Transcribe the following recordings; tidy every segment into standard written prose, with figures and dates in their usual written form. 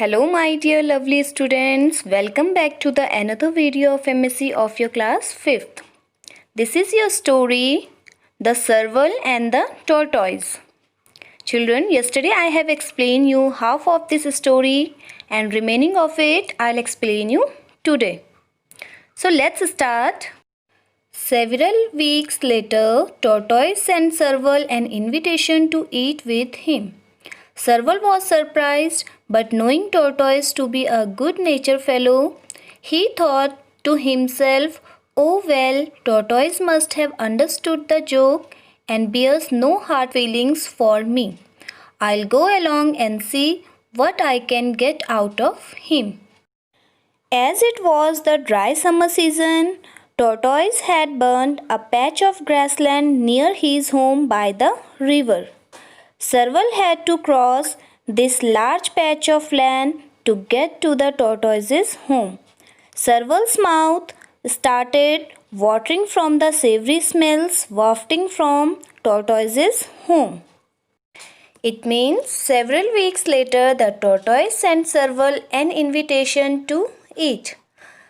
Hello my dear lovely students, welcome back to the another video of MSc of your class 5th. This is your story, The Serval and the Tortoise. Children, yesterday I have explained you half of this story and remaining of it I'll explain you today. So let's start. Several weeks later, Tortoise sent Serval an invitation to eat with him. Serval was surprised, but knowing Tortoise to be a good-natured fellow, he thought to himself, "Oh well, Tortoise must have understood the joke and bears no hard feelings for me. I'll go along and see what I can get out of him." As it was the dry summer season, Tortoise had burned a patch of grassland near his home by the river. Serval had to cross this large patch of land to get to the tortoise's home. Serval's mouth started watering from the savory smells wafting from tortoise's home. It means several weeks later the tortoise sent Serval an invitation to eat.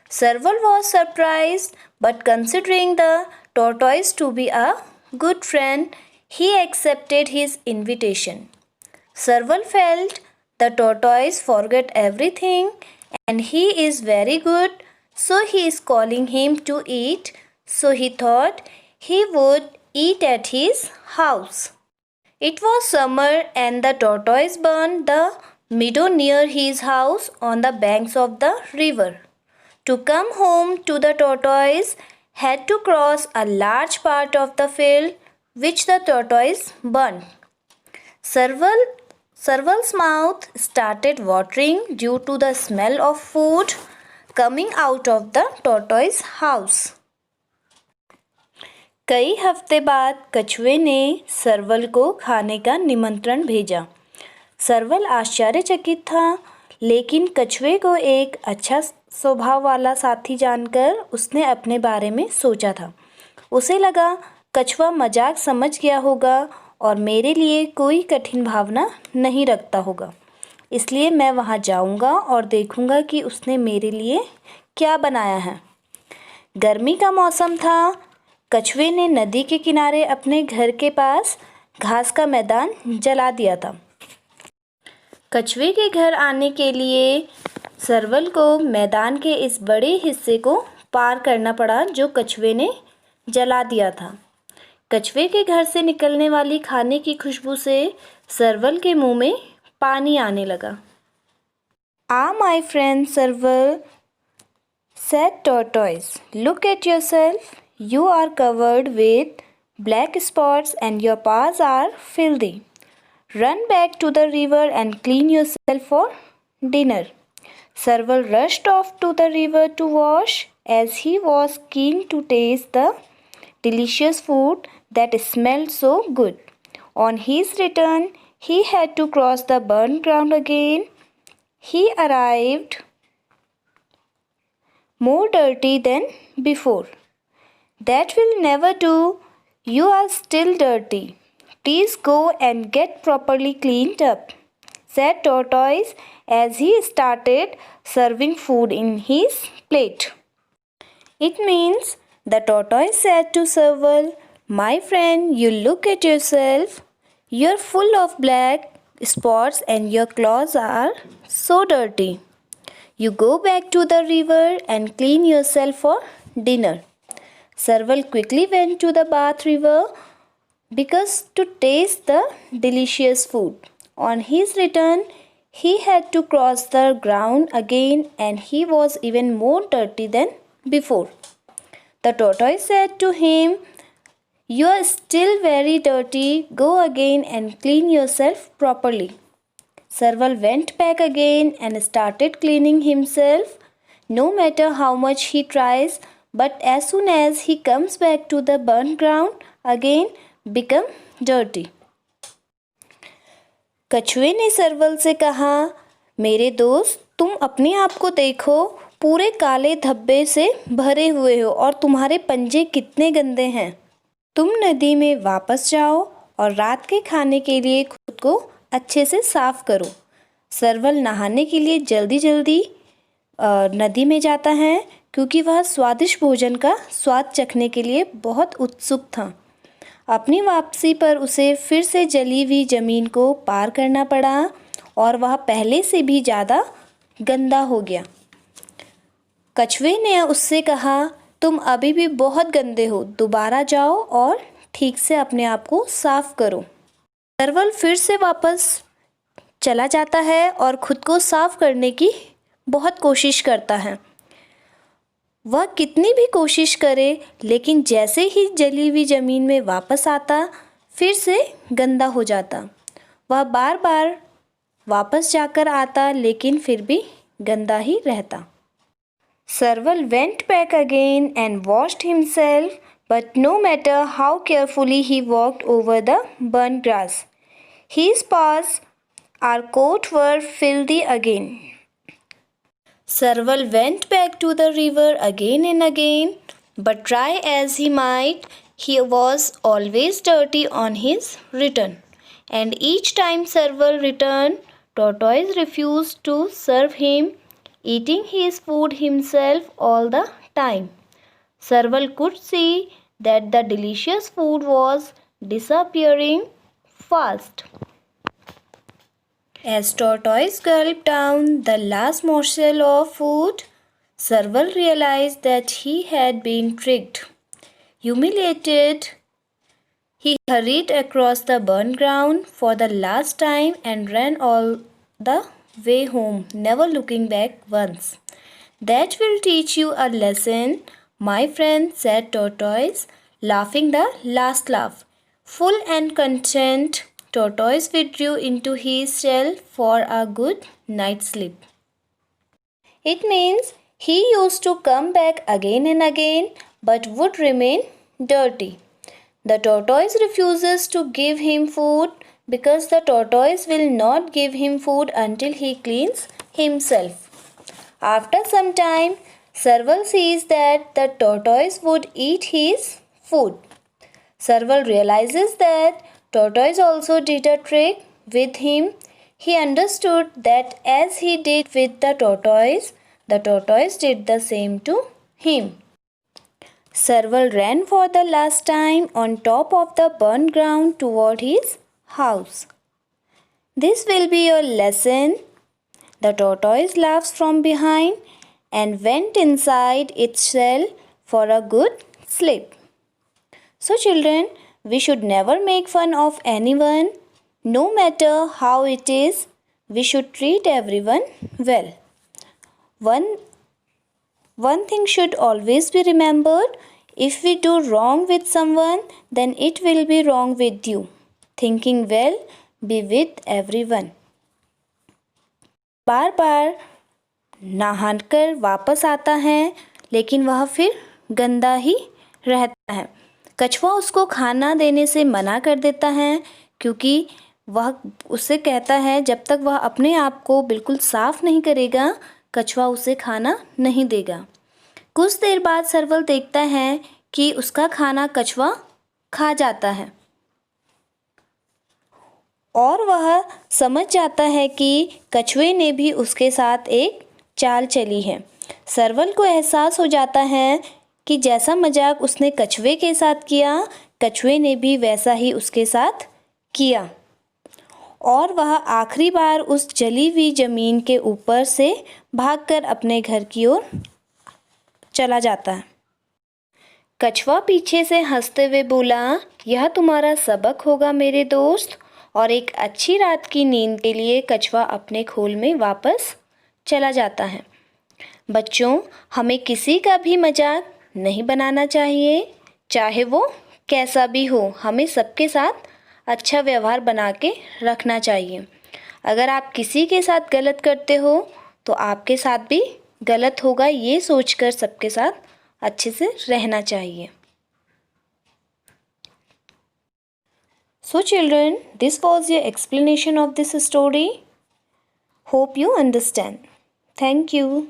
Serval was surprised, but considering the tortoise to be a good friend, he accepted his invitation. Serval felt the tortoise forget everything and he is very good, so he is calling him to eat, so he thought he would eat at his house. It was summer and the tortoise burned the meadow near his house on the banks of the river. To come home to the tortoise had to cross a large part of the field which the tortoise burned. Serval's mouth started watering due to the smell of food coming out of the tortoise house. कई हफ्ते बाद कछुए ने सरवल को खाने का निमंत्रण भेजा। सरवल आश्चर्यचकित था, लेकिन कछुए को एक अच्छा स्वभाव वाला साथी जानकर उसने अपने बारे में सोचा था। उसे लगा कछुआ मजाक समझ गया होगा और मेरे लिए कोई कठिन भावना नहीं रखता होगा, इसलिए मैं वहाँ जाऊँगा और देखूँगा कि उसने मेरे लिए क्या बनाया है। गर्मी का मौसम था। कछुए ने नदी के किनारे अपने घर के पास घास का मैदान जला दिया था। कछुए के घर आने के लिए सरवल को मैदान के इस बड़े हिस्से को पार करना पड़ा जो कछुए ने जला दिया था। कछुए के घर से निकलने वाली खाने की खुशबू से सरवल के मुंह में पानी आने लगा। "Ah, my friend Serval," said Tortoise, "look at yourself. You are covered with black spots and your paws are filthy. Run back to the river and clean yourself for dinner." Serval rushed off to the river to wash, as he was keen to taste the delicious food that smelled so good. On his return, he had to cross the burnt ground again. He arrived more dirty than before. "That will never do. You are still dirty. Please go and get properly cleaned up," said Tortoise as he started serving food in his plate. It means the tortoise said to Serval, "My friend, you look at yourself. You're full of black spots and your claws are so dirty. You go back to the river and clean yourself for dinner." Serval quickly went to the Bath River because to taste the delicious food. On his return, he had to cross the ground again and he was even more dirty than before. The tortoise said to him, "You are still very dirty. Go again and clean yourself properly." Serval went back again and started cleaning himself, no matter how much he tries, but as soon as he comes back to the burnt ground, again become dirty. कछुए ने सरवल से कहा, "मेरे दोस्त, तुम अपने आप को देखो, पूरे काले धब्बे से भरे हुए हो और तुम्हारे पंजे कितने गंदे हैं। तुम नदी में वापस जाओ और रात के खाने के लिए खुद को अच्छे से साफ करो। सरवल नहाने के लिए जल्दी जल्दी नदी में जाता है क्योंकि वह स्वादिष्ट भोजन का स्वाद चखने के लिए बहुत उत्सुक था। अपनी वापसी पर उसे फिर से जली हुई ज़मीन को पार करना पड़ा और वह पहले से भी ज़्यादा गंदा हो गया। कछुए ने उससे कहा, तुम अभी भी बहुत गंदे हो, दोबारा जाओ और ठीक से अपने आप को साफ करो। सरवल फिर से वापस चला जाता है और खुद को साफ करने की बहुत कोशिश करता है। वह कितनी भी कोशिश करे लेकिन जैसे ही जली हुई ज़मीन में वापस आता फिर से गंदा हो जाता। वह बार बार वापस जाकर आता लेकिन फिर भी गंदा ही रहता। सरवल went back again and washed himself, but no matter how carefully he walked over the burnt grass, his paws or coat were filthy again. Sarval went back to the river again and again, but try as he might, he was always dirty on his return. And each time Sarval returned, Tortoise refused to serve him, eating his food himself all the time. Sarval could see that the delicious food was disappearing fast. As Tortoise gulped down the last morsel of food, Sarval realized that he had been tricked. Humiliated, he hurried across the burnt ground for the last time and ran all the way home, never looking back once. That will teach you a lesson, my friend, said Tortoise, laughing the last laugh. Full and content, Tortoise withdrew into his shell for a good night's sleep. It means he used to come back again and again but would remain dirty. The tortoise refuses to give him food because the tortoise will not give him food until he cleans himself. After some time, Sarval sees that the tortoise would eat his food. Sarval realizes that tortoise also did a trick with him. He understood that as he did with the tortoise did the same to him. Sarval ran for the last time on top of the burnt ground toward his house. This will be your lesson. The tortoise laughs from behind and went inside its shell for a good sleep. So children, we should never make fun of anyone. No matter how it is, we should treat everyone well. One thing should always be remembered. If we do wrong with someone, then it will be wrong with you. Thinking well, be with everyone. बार बार नहाकर वापस आता है लेकिन वह फिर गंदा ही रहता है। कछुआ उसको खाना देने से मना कर देता है क्योंकि वह उससे कहता है जब तक वह अपने आप को बिल्कुल साफ नहीं करेगा कछुआ उसे खाना नहीं देगा। कुछ देर बाद सरवल देखता है कि उसका खाना कछुआ खा जाता है और वह समझ जाता है कि कछुए ने भी उसके साथ एक चाल चली है। सरवल को एहसास हो जाता है कि जैसा मजाक उसने कछुए के साथ किया, कछुए ने भी वैसा ही उसके साथ किया और वह आखिरी बार उस जली हुई ज़मीन के ऊपर से भागकर अपने घर की ओर चला जाता है। कछुआ पीछे से हंसते हुए बोला, यह तुम्हारा सबक होगा मेरे दोस्त। और एक अच्छी रात की नींद के लिए कछुआ अपने खोल में वापस चला जाता है। बच्चों, हमें किसी का भी मजाक नहीं बनाना चाहिए, चाहे वो कैसा भी हो। हमें सबके साथ अच्छा व्यवहार बना के रखना चाहिए। अगर आप किसी के साथ गलत करते हो तो आपके साथ भी गलत होगा, ये सोचकर सबके साथ अच्छे से रहना चाहिए। So children, this was your explanation of this story. Hope you understand. Thank you.